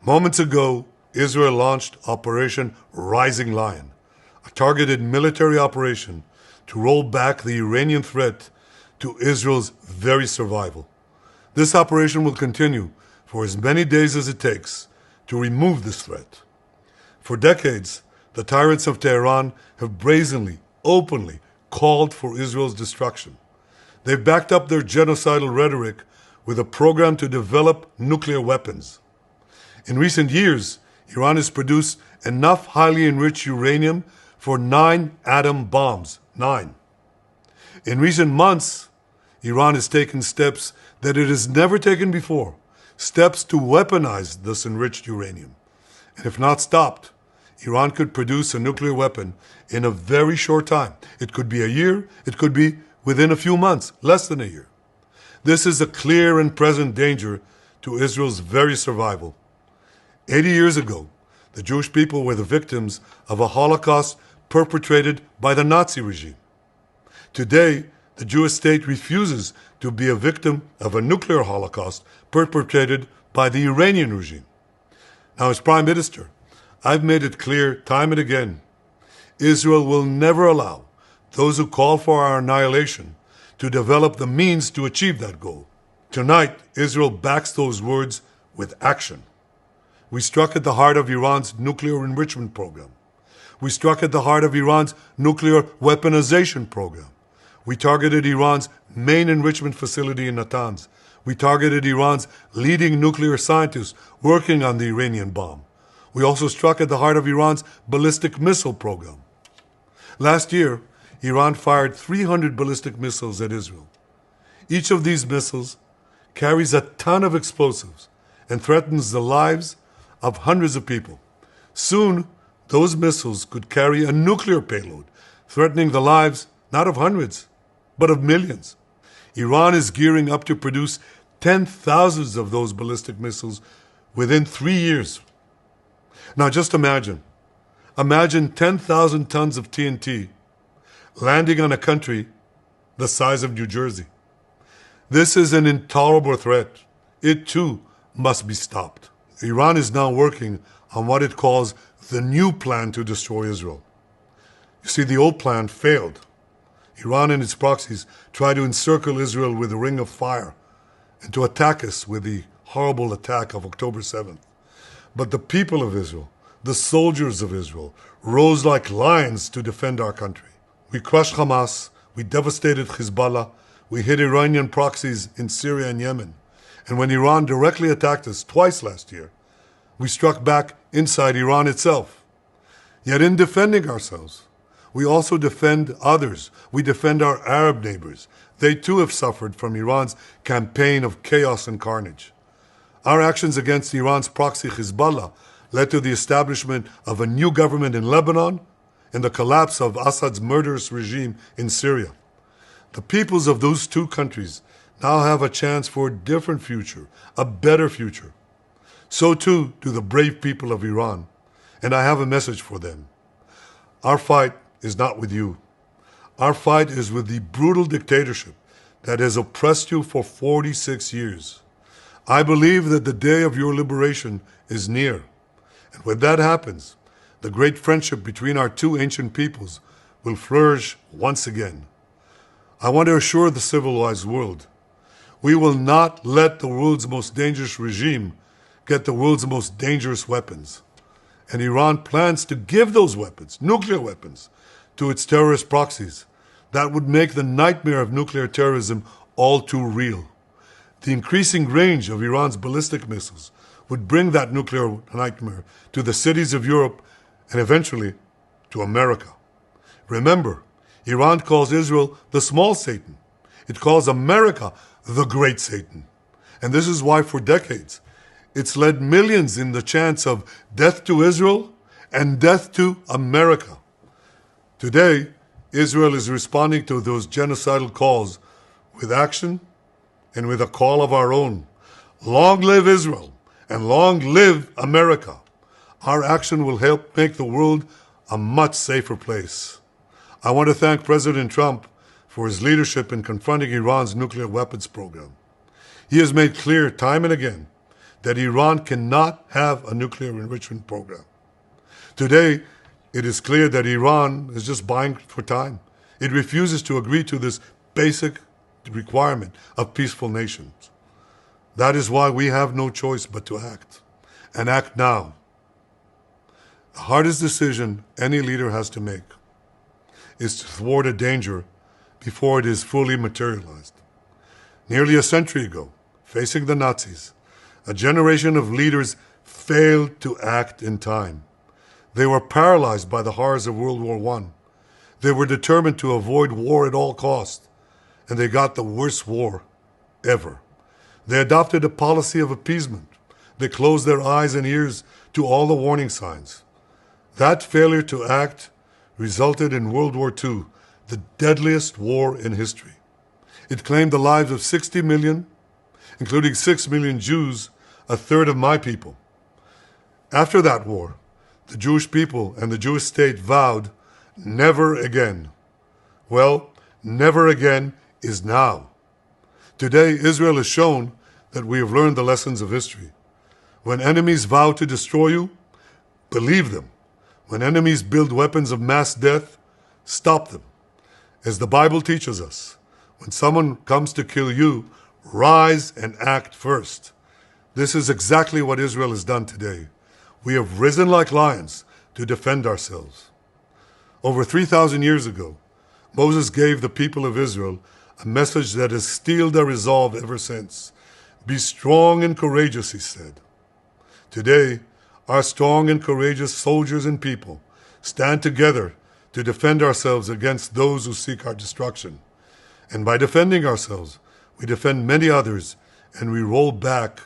Moments ago, Israel launched Operation Rising Lion, a targeted military operation to roll back the Iranian threat to Israel's very survival. This operation will continue for as many days as it takes to remove this threat. For decades, the tyrants of Tehran have brazenly, openly called for Israel's destruction. They've backed up their genocidal rhetoric with a program to develop nuclear weapons. In recent years, Iran has produced enough highly enriched uranium for 9 atom bombs. 9. In recent months, Iran has taken steps that it has never taken before, steps to weaponize this enriched uranium. And if not stopped, Iran could produce a nuclear weapon in a very short time. It could be a year, it could be within a few months, less than a year. This is a clear and present danger to Israel's very survival. 80 years ago, the Jewish people were the victims of a Holocaust perpetrated by the Nazi regime. Today, the Jewish state refuses to be a victim of a nuclear Holocaust perpetrated by the Iranian regime. Now, as Prime Minister, I've made it clear time and again, Israel will never allow those who call for our annihilation to develop the means to achieve that goal. Tonight, Israel backs those words with action. We struck at the heart of Iran's nuclear enrichment program. We struck at the heart of Iran's nuclear weaponization program. We targeted Iran's main enrichment facility in Natanz. We targeted Iran's leading nuclear scientists working on the Iranian bomb. We also struck at the heart of Iran's ballistic missile program. Last year, Iran fired 300 ballistic missiles at Israel. Each of these missiles carries a ton of explosives and threatens the lives of hundreds of people. Soon, those missiles could carry a nuclear payload, threatening the lives not of hundreds, but of millions. Iran is gearing up to produce 10,000 of those ballistic missiles within 3 years. Now just imagine 10,000 tons of TNT landing on a country the size of New Jersey. This is an intolerable threat. It too must be stopped. Iran is now working on what it calls the new plan to destroy Israel. You see, the old plan failed. Iran and its proxies tried to encircle Israel with a ring of fire and to attack us with the horrible attack of October 7th. But the people of Israel, the soldiers of Israel, rose like lions to defend our country. We crushed Hamas, we devastated Hezbollah, we hit Iranian proxies in Syria and Yemen. And when Iran directly attacked us twice last year, we struck back inside Iran itself. Yet in defending ourselves, we also defend others. We defend our Arab neighbors. They too have suffered from Iran's campaign of chaos and carnage. Our actions against Iran's proxy Hezbollah led to the establishment of a new government in Lebanon and the collapse of Assad's murderous regime in Syria. The peoples of those two countries now have a chance for a different future, a better future. So too do the brave people of Iran, and I have a message for them. Our fight is not with you. Our fight is with the brutal dictatorship that has oppressed you for 46 years. I believe that the day of your liberation is near. And when that happens, the great friendship between our two ancient peoples will flourish once again. I want to assure the civilized world, we will not let the world's most dangerous regime get the world's most dangerous weapons. And Iran plans to give those weapons, nuclear weapons, to its terrorist proxies. That would make the nightmare of nuclear terrorism all too real. The increasing range of Iran's ballistic missiles would bring that nuclear nightmare to the cities of Europe and eventually to America. Remember, Iran calls Israel the small Satan. It calls America the great Satan. And this is why for decades, it's led millions in the chants of death to Israel and death to America. Today, Israel is responding to those genocidal calls with action and with a call of our own. Long live Israel and long live America. Our action will help make the world a much safer place. I want to thank President Trump for his leadership in confronting Iran's nuclear weapons program. He has made clear time and again that Iran cannot have a nuclear enrichment program. Today, it is clear that Iran is just buying for time. It refuses to agree to this basic requirement of peaceful nations. That is why we have no choice but to act, and act now. The hardest decision any leader has to make is to thwart a danger before it is fully materialized. Nearly a century ago, facing the Nazis, a generation of leaders failed to act in time. They were paralyzed by the horrors of World War I. They were determined to avoid war at all costs, and they got the worst war ever. They adopted a policy of appeasement. They closed their eyes and ears to all the warning signs. That failure to act resulted in World War II, the deadliest war in history. It claimed the lives of 60 million, including 6 million Jews, a third of my people. After that war, the Jewish people and the Jewish state vowed, never again. Well, never again is now. Today, Israel has shown that we have learned the lessons of history. When enemies vow to destroy you, believe them. When enemies build weapons of mass death, stop them. As the Bible teaches us, when someone comes to kill you, rise and act first. This is exactly what Israel has done today. We have risen like lions to defend ourselves. Over 3,000 years ago, Moses gave the people of Israel a message that has steeled their resolve ever since. Be strong and courageous, he said. Today, our strong and courageous soldiers and people stand together to defend ourselves against those who seek our destruction. And by defending ourselves, we defend many others, and we roll back